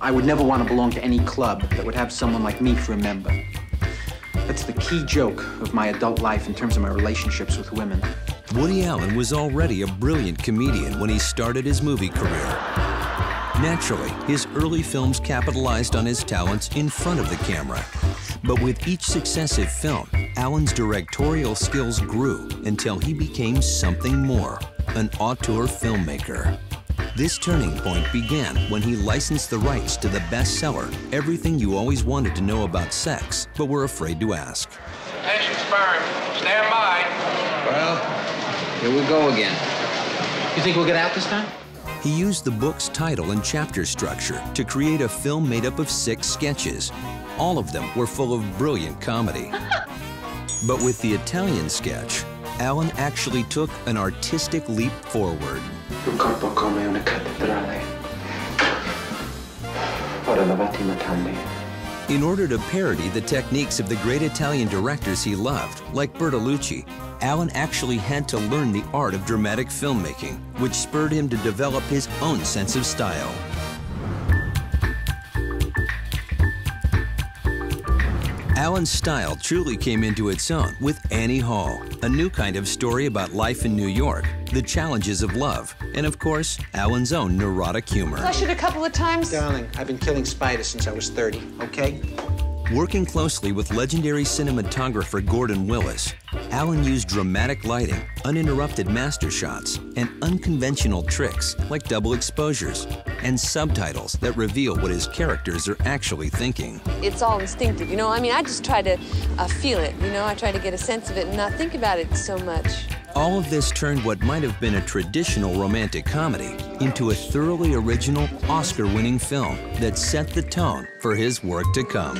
I would never want to belong to any club that would have someone like me for a member. That's the key joke of my adult life in terms of my relationships with women. Woody Allen was already a brilliant comedian when he started his movie career. Naturally, his early films capitalized on his talents in front of the camera. But with each successive film, Allen's directorial skills grew until he became something more, an auteur filmmaker. This turning point began when he licensed the rights to the bestseller, Everything You Always Wanted to Know About Sex, but were afraid to ask. Attention, sperm. Stand by. Well, here we go again. You think we'll get out this time? He used the book's title and chapter structure to create a film made up of 6 sketches. All of them were full of brilliant comedy. But with the Italian sketch, Allen actually took an artistic leap forward. Il corpo come una cattedrale. Ora lavati i matambi. In order to parody the techniques of the great Italian directors he loved, like Bertolucci, Allen actually had to learn the art of dramatic filmmaking, which spurred him to develop his own sense of style. Allen's style truly came into its own with Annie Hall, a new kind of story about life in New York, the challenges of love, and of course, Allen's own neurotic humor. Flush it a couple of times. Darling, I've been killing spiders since I was 30, okay? Working closely with legendary cinematographer Gordon Willis, Allen used dramatic lighting, uninterrupted master shots, and unconventional tricks like double exposures and subtitles that reveal what his characters are actually thinking. It's all instinctive, you know? I mean, I just try to feel it, you know? I try to get a sense of it and not think about it so much. All of this turned what might have been a traditional romantic comedy into a thoroughly original, Oscar-winning film that set the tone for his work to come.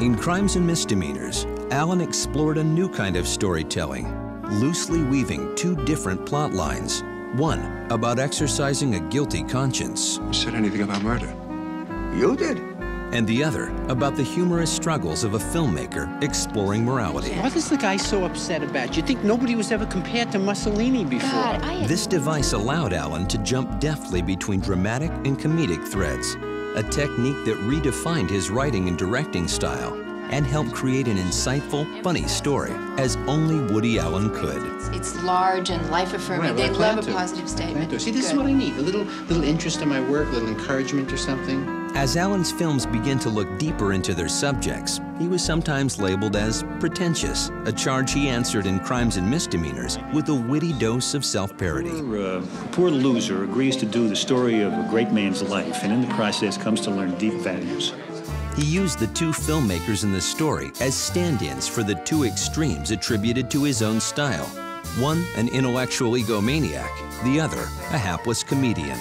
In Crimes and Misdemeanors, Allen explored a new kind of storytelling, loosely weaving 2 different plot lines. One about exercising a guilty conscience. Who said anything about murder? You did. And the other about the humorous struggles of a filmmaker exploring morality. What is the guy so upset about? You think nobody was ever compared to Mussolini before? God, This device allowed Allen to jump deftly between dramatic and comedic threads, a technique that redefined his writing and directing style and helped create an insightful, funny story, as only Woody Allen could. It's large and life-affirming. They love a positive statement. See, this is what I need. A little interest in my work, a little encouragement or something. As Allen's films began to look deeper into their subjects, he was sometimes labeled as pretentious, a charge he answered in Crimes and Misdemeanors with a witty dose of self-parody. A poor loser agrees to do the story of a great man's life, and in the process comes to learn deep values. He used the 2 filmmakers in the story as stand-ins for the 2 extremes attributed to his own style. One, an intellectual egomaniac, the other, a hapless comedian.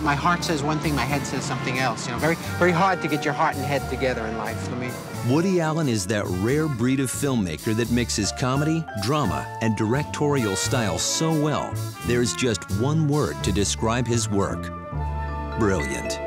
My heart says one thing, my head says something else. You know, very hard to get your heart and head together in life for me. Woody Allen is that rare breed of filmmaker that mixes comedy, drama, and directorial style so well, there's just one word to describe his work: brilliant.